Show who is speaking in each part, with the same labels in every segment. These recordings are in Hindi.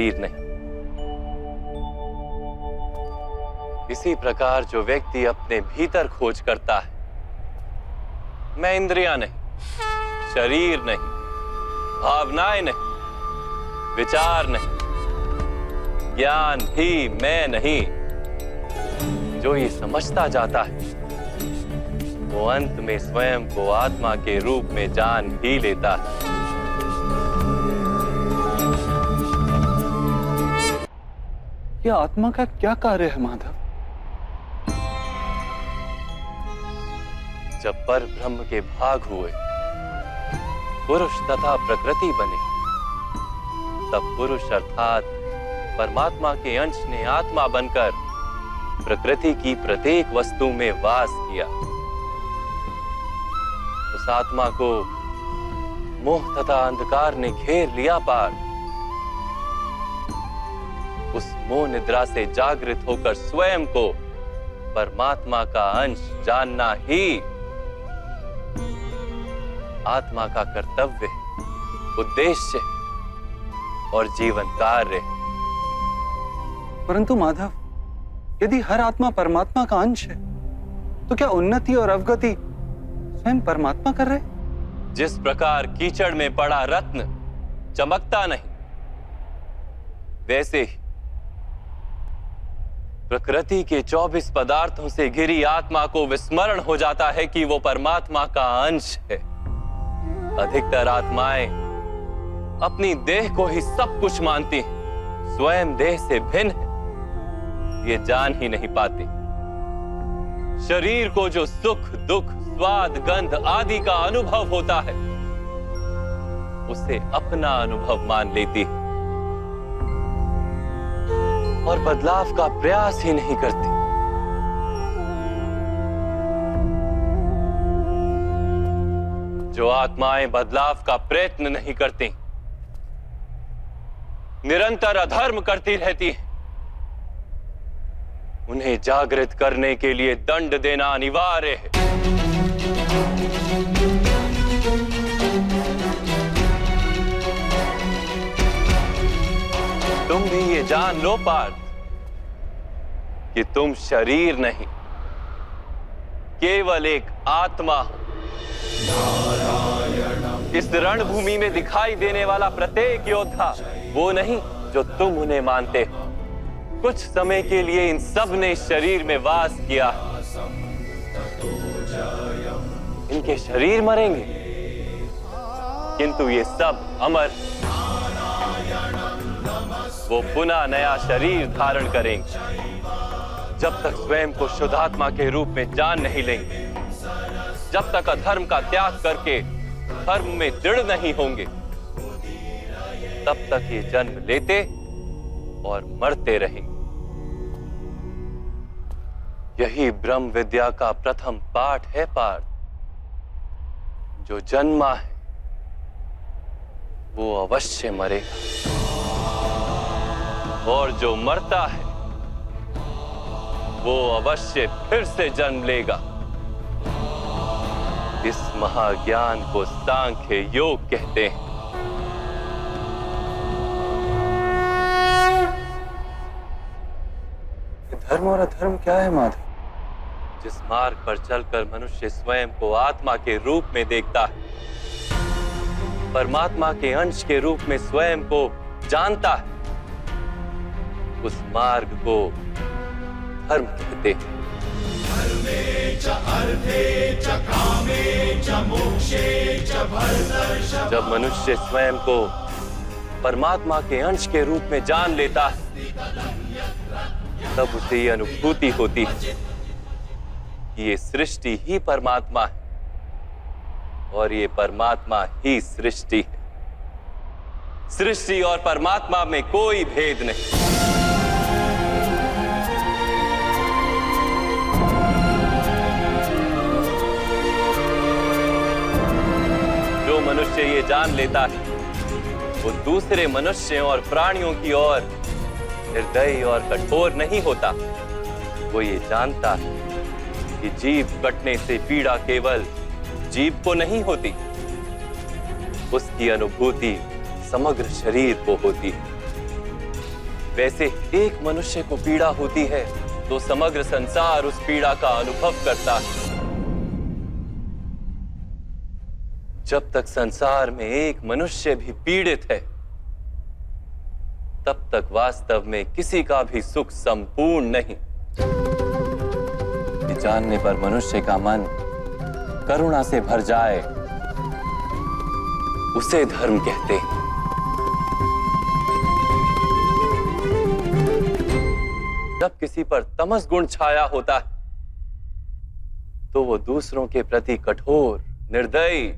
Speaker 1: शरीर नहीं। इसी प्रकार जो व्यक्ति अपने भीतर खोज करता है, मैं इंद्रियां नहीं, शरीर नहीं, भावनाएं नहीं, विचार नहीं, ज्ञान भी मैं नहीं, जो ये समझता जाता है वो अंत में स्वयं को आत्मा के रूप में जान ही लेता है।
Speaker 2: यह आत्मा का क्या कार्य है माधव?
Speaker 1: जब पर ब्रह्म के भाग हुए, पुरुष तथा प्रकृति बने, तब पुरुष अर्थात परमात्मा के अंश ने आत्मा बनकर प्रकृति की प्रत्येक वस्तु में वास किया। उस आत्मा को मोह तथा अंधकार ने घेर लिया पार। उस मोह निद्रा से जागृत होकर स्वयं को परमात्मा का अंश जानना ही आत्मा का कर्तव्य, उद्देश्य और जीवन कार्य है।
Speaker 2: परंतु माधव, यदि हर आत्मा परमात्मा का अंश है, तो क्या उन्नति और अवगति स्वयं परमात्मा कर रहे?
Speaker 1: जिस प्रकार कीचड़ में पड़ा रत्न चमकता नहीं, वैसे ही प्रकृति के 24 पदार्थों से घिरी आत्मा को विस्मरण हो जाता है कि वो परमात्मा का अंश है। अधिकतर आत्माएं अपनी देह को ही सब कुछ मानती हैं, स्वयं देह से भिन्न है ये जान ही नहीं पाती। शरीर को जो सुख, दुख, स्वाद, गंध आदि का अनुभव होता है, उसे अपना अनुभव मान लेती है और बदलाव का प्रयास ही नहीं करती। जो आत्माएं बदलाव का प्रयत्न नहीं करती, निरंतर अधर्म करती रहती हैं, उन्हें जागृत करने के लिए दंड देना अनिवार्य है। तुम भी ये जान लो पार्थ कि तुम शरीर नहीं, केवल एक आत्मा हो। इस रणभूमि में दिखाई देने वाला प्रत्येक योद्धा वो नहीं जो तुम उन्हें मानते हो। कुछ समय के लिए इन सब ने शरीर में वास किया, इनके शरीर मरेंगे, किंतु ये सब अमर, वो पुनः नया शरीर धारण करेंगे। जब तक स्वयं को शुद्धात्मा के रूप में जान नहीं लेंगे, जब तक अधर्म का त्याग करके धर्म में दृढ़ नहीं होंगे, तब तक ये जन्म लेते और मरते रहेंगे। यही ब्रह्म विद्या का प्रथम पाठ है पार्थ। जो जन्मा है वो अवश्य मरेगा, और जो मरता है वो अवश्य फिर से जन्म लेगा। इस महाज्ञान को सांख्य योग कहते हैं।
Speaker 2: धर्म और अधर्म क्या है माधव?
Speaker 1: जिस मार्ग पर चलकर मनुष्य स्वयं को आत्मा के रूप में देखता है, परमात्मा के अंश के रूप में स्वयं को जानता है, उस मार्ग को धर्म कहते हैं। जब मनुष्य स्वयं को परमात्मा के अंश के रूप में जान लेता है, तब उसे ये अनुभूति होती है कि ये सृष्टि ही परमात्मा है और ये परमात्मा ही सृष्टि है। सृष्टि और परमात्मा में कोई भेद नहीं। जो मनुष्य ये जान लेता है, वो दूसरे मनुष्यों और प्राणियों की ओर निर्दयी और कठोर नहीं होता। वो ये जानता है कि जीभ कटने से पीड़ा केवल जीभ को नहीं होती, उसकी अनुभूति समग्र शरीर को होती है। वैसे एक मनुष्य को पीड़ा होती है तो समग्र संसार उस पीड़ा का अनुभव करता है। जब तक संसार में एक मनुष्य भी पीड़ित है, तब तक वास्तव में किसी का भी सुख संपूर्ण नहीं। ये जानने पर मनुष्य का मन करुणा से भर जाए, उसे धर्म कहते हैं। जब किसी पर तमस गुण छाया होता है, तो वो दूसरों के प्रति कठोर, निर्दयी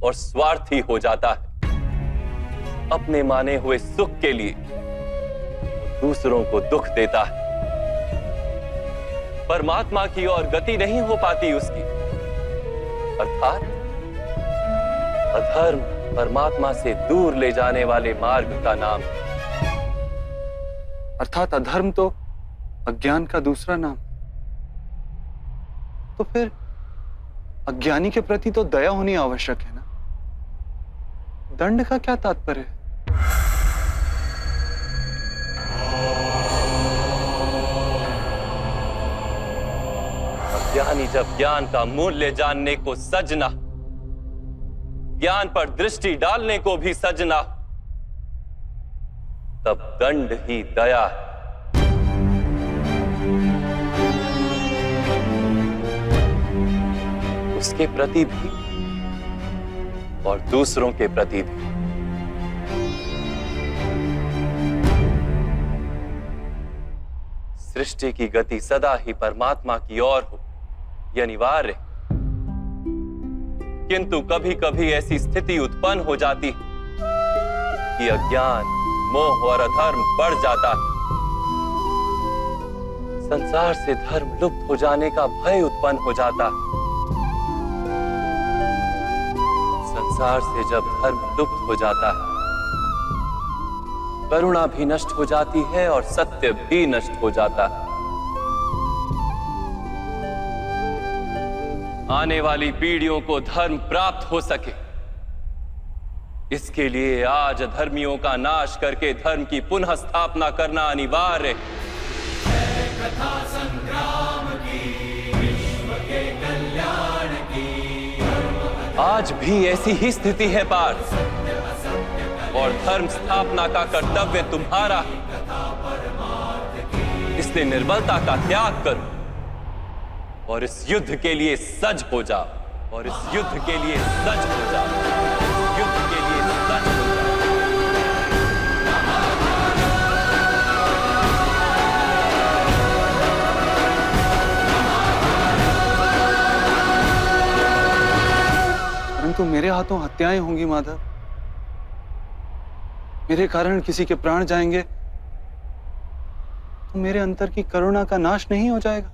Speaker 1: और स्वार्थी हो जाता है। अपने माने हुए सुख के लिए दूसरों को दुख देता है। परमात्मा की ओर गति नहीं हो पाती उसकी। अर्थात अधर्म परमात्मा से दूर ले जाने वाले मार्ग का नाम है।
Speaker 2: अर्थात अधर्म तो अज्ञान का दूसरा नाम। तो फिर अज्ञानी के प्रति तो दया होनी आवश्यक है ना। दंड का क्या तात्पर्य है?
Speaker 1: अज्ञानी जब ज्ञान का मूल्य जानने को सजना, ज्ञान पर दृष्टि डालने को भी सजना, तब दंड ही दया है। उसके प्रति भी और दूसरों के प्रति भी। सृष्टि की गति सदा ही परमात्मा की ओर हो, यह अनिवार्य है। किंतु कभी कभी ऐसी स्थिति उत्पन्न हो जाती है कि अज्ञान, मोह और अधर्म बढ़ जाता है। संसार से धर्म लुप्त हो जाने का भय उत्पन्न हो जाता है। संसार से जब धर्म लुप्त हो जाता है, करुणा भी नष्ट हो जाती है और सत्य भी नष्ट हो जाता है। आने वाली पीढ़ियों को धर्म प्राप्त हो सके, इसके लिए आज अधर्मियों का नाश करके धर्म की पुनः स्थापना करना अनिवार्य है।
Speaker 3: कथा संग्राम की, विश्व के कल्याण की।
Speaker 1: आज भी ऐसी ही स्थिति है पार्थ, और धर्म स्थापना का कर्तव्य तुम्हारा है। इसलिए निर्बलता का त्याग करो और इस युद्ध के लिए सज हो जाओ। और इस युद्ध के लिए सज हो जाओ। इस युद्ध के लिए सज हो जाओ।
Speaker 2: परंतु मेरे हाथों हत्याएं होंगी माधव। मेरे कारण किसी के प्राण जाएंगे तो मेरे अंतर की करुणा का नाश नहीं हो जाएगा।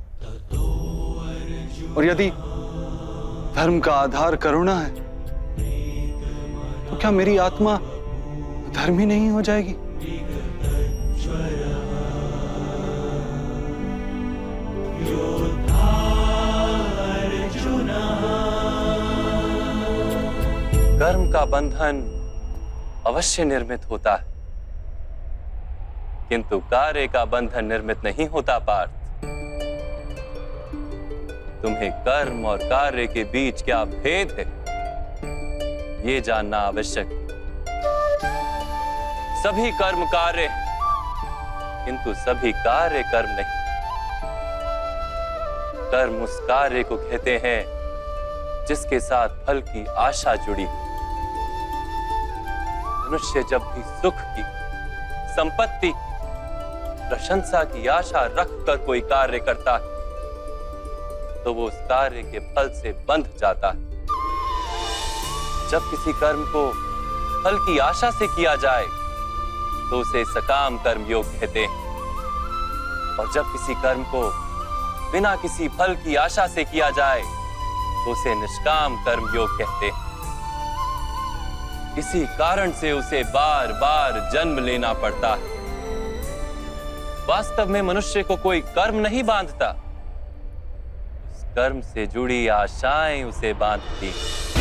Speaker 2: और यदि धर्म का आधार करुणा है, तो क्या मेरी आत्मा धर्मी नहीं हो जाएगी?
Speaker 1: कर्म का बंधन अवश्य निर्मित होता है, किंतु कार्य का बंधन निर्मित नहीं होता पार्थ। तुम्हें कर्म और कार्य के बीच क्या भेद है, ये जानना आवश्यक है। सभी कर्म कार्य हैं, किंतु सभी कार्य कर्म नहीं। कर्म उस कार्य को कहते हैं जिसके साथ फल की आशा जुड़ी है। मनुष्य जब भी सुख की, संपत्ति की, प्रशंसा की आशा रखकर कोई कार्य करता है, तो वो उस कार्य के फल से बंध जाता है। जब किसी कर्म को फल की आशा से किया जाए, तो उसे सकाम कर्म योग कहते हैं। और जब किसी कर्म को बिना किसी फल की आशा से किया जाए, तो उसे निष्काम कर्म योग कहते हैं। इसी कारण से उसे बार बार जन्म लेना पड़ता है। वास्तव में मनुष्य को कोई कर्म नहीं बांधता, उस कर्म से जुड़ी आशाएं उसे बांधती हैं।